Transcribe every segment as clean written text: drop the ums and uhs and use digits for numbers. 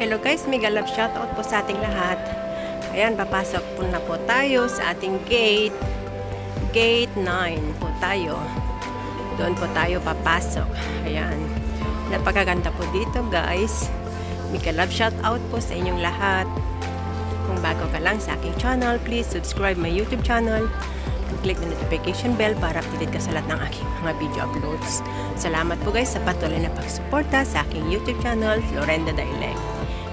Hello guys, mega love shoutout po sa ating lahat. Ayan, papasok po na po tayo sa ating gate. Gate 9 po tayo. Doon po tayo papasok. Ayan. Napakaganda po dito guys. Mega love shoutout po sa inyong lahat. Kung bago ka lang sa aking channel, please subscribe my YouTube channel. Click the notification bell para updated ka sa lahat ng aking mga video uploads. Salamat po guys sa patuloy na pagsuporta sa aking YouTube channel, Florenda Daileng.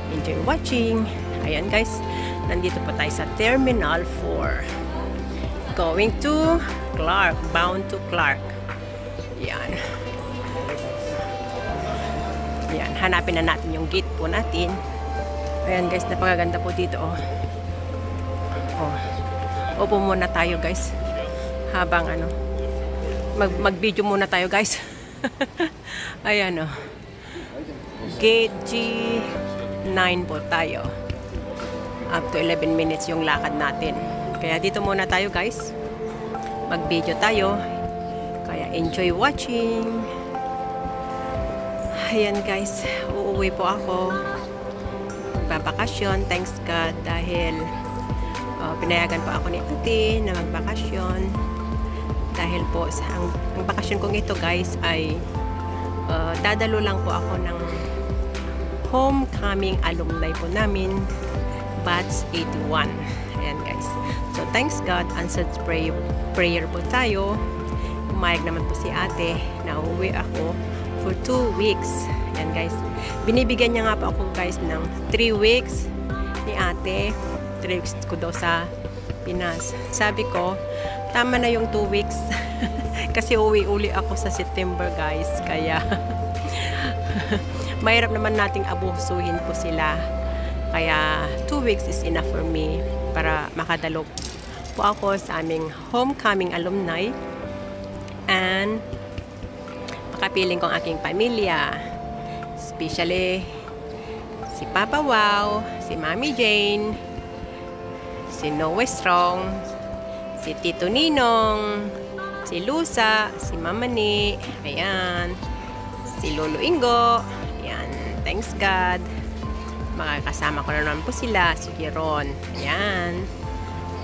Enjoy watching. Ayan guys, nandito po tayo sa Terminal 4. Going to Clark, bound to Clark. Yan. Yan, hanapin na natin yung gate po natin. Ayan guys, napakaganda po dito oh. Oh. Upo muna tayo guys. Habang ano, mag-video muna tayo guys. Ayan oh. Gate G9 po tayo. Up to 11 minutes yung lakad natin. Kaya dito muna tayo guys. Mag-video tayo. Kaya enjoy watching. Ayan guys, uuwi po ako. Magbabakasyon, thanks God dahil pinayagan po ako ni ate na magbakasyon. Dahil po sa ang bakasyon kong ito guys ay dadalo lang po ako ng homecoming alumni po namin, batch 81. Ayan guys. So thanks God, answered prayer po tayo. Umayag naman po si ate na uuwi ako for 2 weeks. Ayan guys. Binibigyan niya nga po ako guys ng 3 weeks ni ate. 3 weeks ko daw sa Pinas. Sabi ko, tama na yung 2 weeks. Kasi uwi-uli ako sa September guys. Kaya mahirap naman nating abusuhin po sila. Kaya 2 weeks is enough for me para makadalo po ako sa aming homecoming alumni and makapiling kong aking pamilya. Especially si Papa Wow, si Mami Jane, si Noe Strong, si Tito Ninong, si Lusa, si Mama Ni, ayan, si Lolo Ingo, ayan, thanks God. Makakasama ko na naman po sila, si Giron, ayan,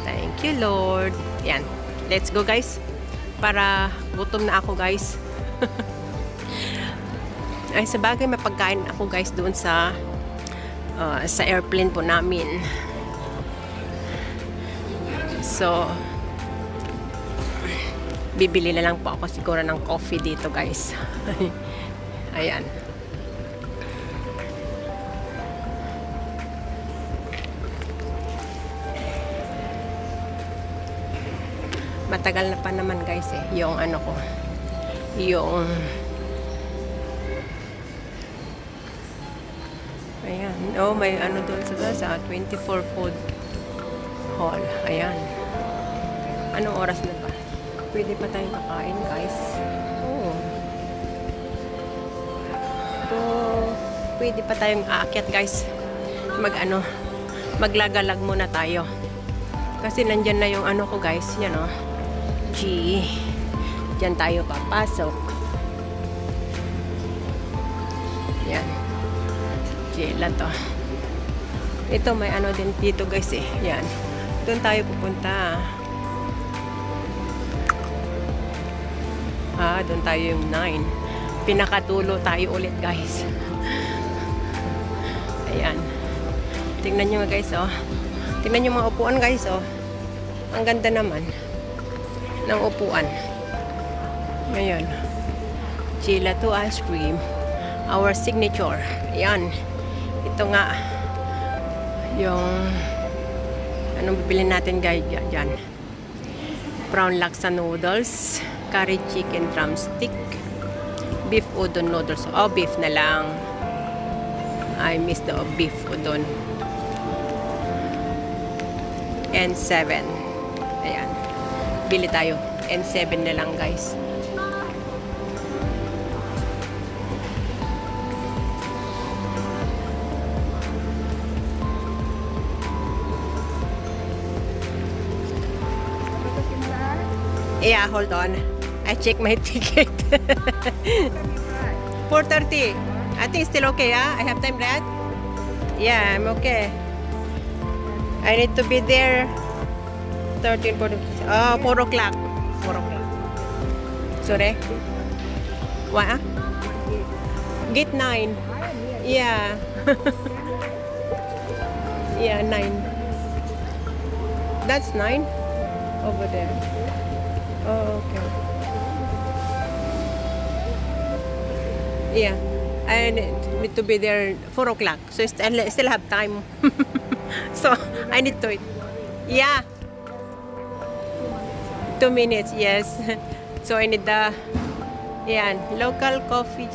thank you Lord. Ayan, let's go guys, para gutom na ako guys. Ay, sa bagay mapagkain ako guys doon sa airplane po namin. So, bibili na lang po ako siguro ng coffee dito guys. Ayan. Matagal na pa naman guys eh. Yung ano ko. Yung ayan. Oh, may ano doon sa 24 food hall. Ayan. Anong oras na ba? Pwede pa tayong kakain, guys. Oh. So, pwede pa tayong aakyat, guys. Maglagalag muna tayo. Kasi nandyan na yung ano ko, guys. Yan, oh. G. Diyan tayo papasok. Yan. Gila to. Ito may ano din dito guys eh. Yan. Doon tayo pupunta. Doon tayo yung 9. Pinakadulo tayo ulit guys. Ayan. Tingnan nyo guys oh. Tingnan nyo mga upuan guys oh. Ang ganda naman ng upuan. Ayan. Gelato ice cream. Our signature. Ayan. Ito nga yung anong bibili natin guys dyan. Brown laksa noodles, curry chicken drumstick, beef udon noodles. Oh, beef na lang. I miss the beef udon. N7. Ayan. Bili tayo. N7 na lang guys. Yeah, hold on. I check my ticket. 4:30. I think it's still okay, huh? I have time, right? Yeah, I'm okay. I need to be there 13, 14, 4 o'clock. 4 o'clock. Sorry? What? Gate 9. Yeah. Yeah, 9. That's 9 over there. Oh, okay. Yeah, I need to be there 4 o'clock, so I still have time. So I need to. Yeah, 2 minutes. Yes. So I need the local coffee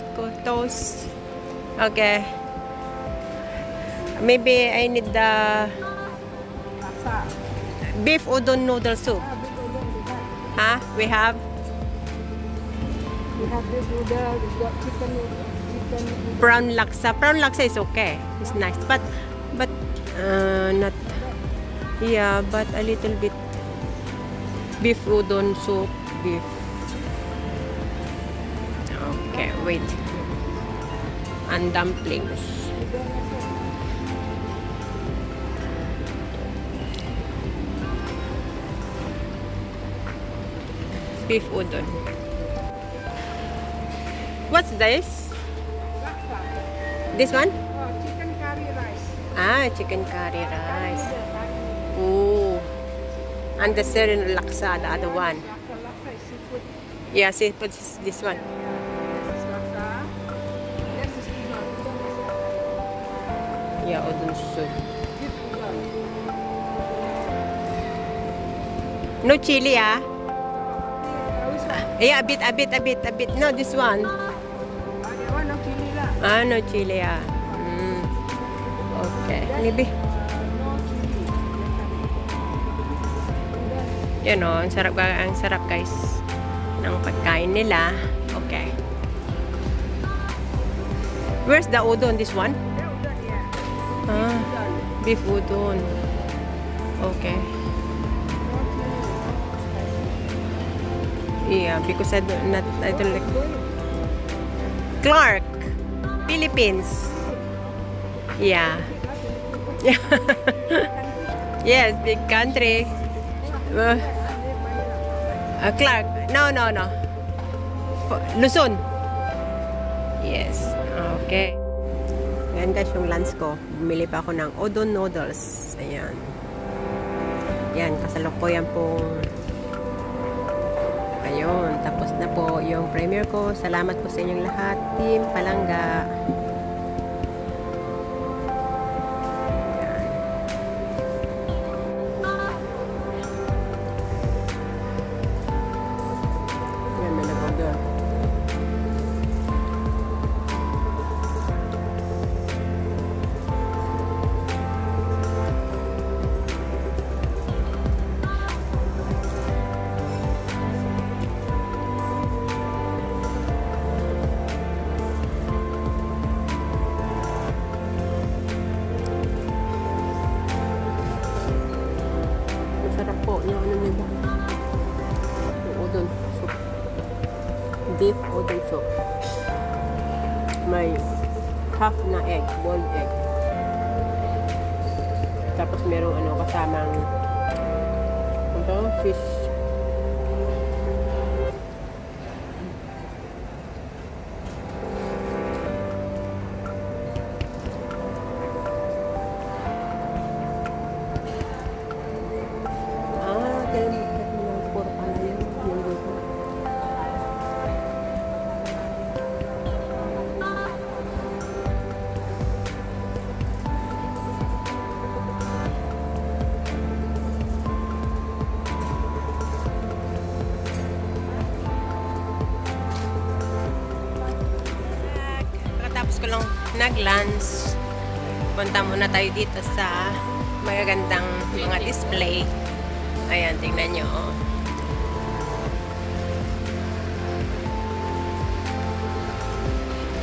toast. Okay. Maybe I need the beef udon noodle soup. Huh? We have beef noodle, we've got chicken brown laksa. Brown laksa is okay. It's nice, but not. Yeah, but a little bit beef udon soup. Beef. Okay, wait. And dumplings. Beef udon. What's this? laksa. This one? Oh, chicken curry rice. Ah, chicken curry rice. Oh. And the serin laksa, the other one. Laksa is seafood. Yeah, seafood is this one. This is laksa. This is udon. Yeah, udon soup. Beef udon. No chili, ah? Which one? Yeah, a bit. No, this one. That one no chili lah. Ah, no chili, ah. Okay, maybe. No chili. Yan o, ang sarap guys ng pagkain nila. Okay. Where's the udon? This one? Yeah, udon, yeah. Ah, beef udon. Okay. Yeah, because I don't like Clark, Philippines. Yeah. Yes, big country. Clark. No. Luzon. Yes. Okay. Ayan guys yung lunch ko. Bumili pa ako ng udon noodles. Ayan. Yan, kasalukuyan pong ayun. Tapos na po yung premiere ko. Salamat po sa inyong lahat. Team Palangga. Beef udon soup. May half na egg, boiled egg. Tapos merong kasamang fish. Tapos ko lang nag-lunch. Punta muna tayo dito sa magagandang mga display. Ayan, tingnan nyo. Oh.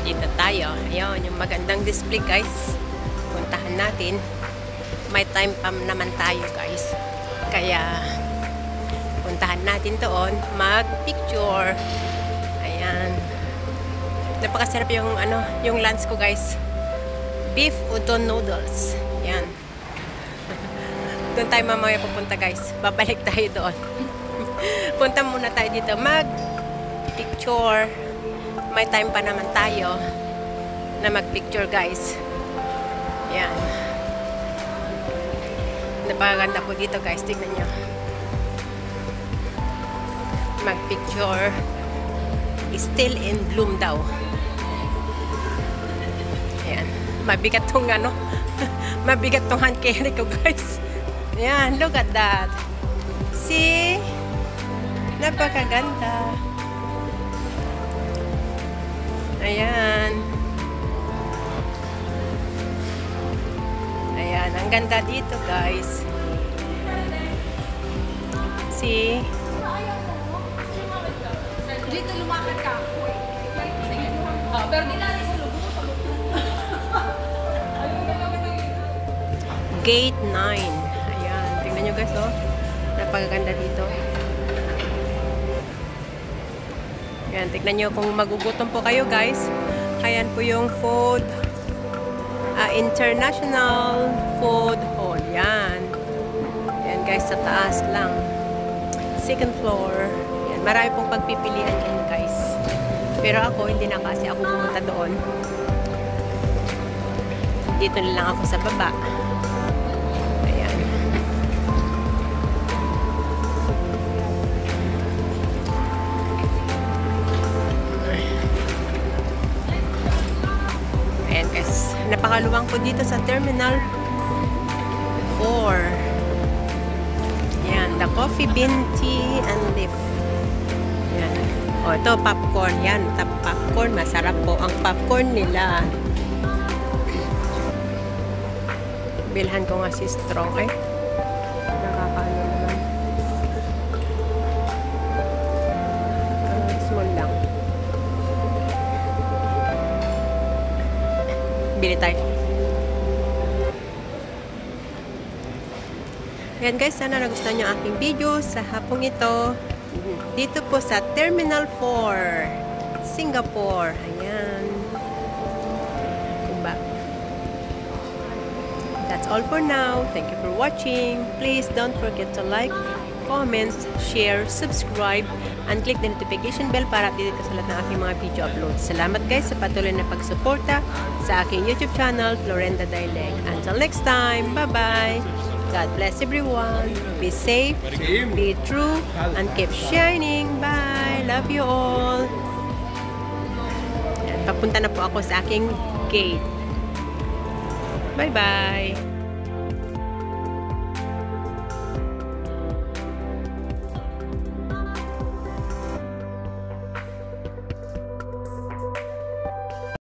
Dito tayo. Ayan, yung magandang display guys. Puntahan natin. May time pa naman tayo guys. Kaya puntahan natin doon. Mag-picture. Ayan. Napakasarap yung yung lunch ko guys. beef udon noodles. Yan. Doon tayo mamaya pupunta guys. Babalik tayo doon. Punta muna tayo dito mag-picture. May time pa naman tayo na mag-picture guys. Yan. Napakaganda po dito guys. Tignan nyo. Mag-picture. Still in bloom daw. Ayan. Mabigat tong ano. Mabigat tong hand carry ko guys. Ayan. Look at that. See? Napakaganda. Ayan. Ayan. Ang ganda dito guys. See? Dito lumakad ka. Pero di natin sa lubo. Gate 9. Ayan. Tingnan nyo guys, oh. Napakaganda dito. Ayan. Tingnan nyo kung magugutom po kayo, guys. Ayan po yung food. International Food Hall. Yan. Ayan, guys. Sa taas lang. Second floor. Ayan. Marami pong pagpipilian yan, guys. Pero ako, hindi na kasi ako pumunta doon. Dito na lang ako sa baba. Napakaluwang po dito sa Terminal 4. Yan, the coffee bean, tea, and leaf. Yan. O, ito, popcorn. Yan, popcorn. Masarap po ang popcorn nila. Bilhan ko nga si Strong. Ay, nakakaano naman. Small lang. Bili tayo. Ayan guys, sana nagustuhan nyo ang aking video sa hapong ito. Dito po sa Terminal 4, Singapore. Ayan. Diba? That's all for now. Thank you for watching. Please don't forget to like, comments, share, subscribe, and click the notification bell para update ka sa lahat ng aking mga video uploads. Salamat guys sa patuloy na pagsuporta sa aking YouTube channel, Florenda Daileng. Until next time, bye-bye! God bless everyone. Be safe, be true, and keep shining. Bye! Love you all! Yan, papunta na po ako sa aking gate. Bye-bye!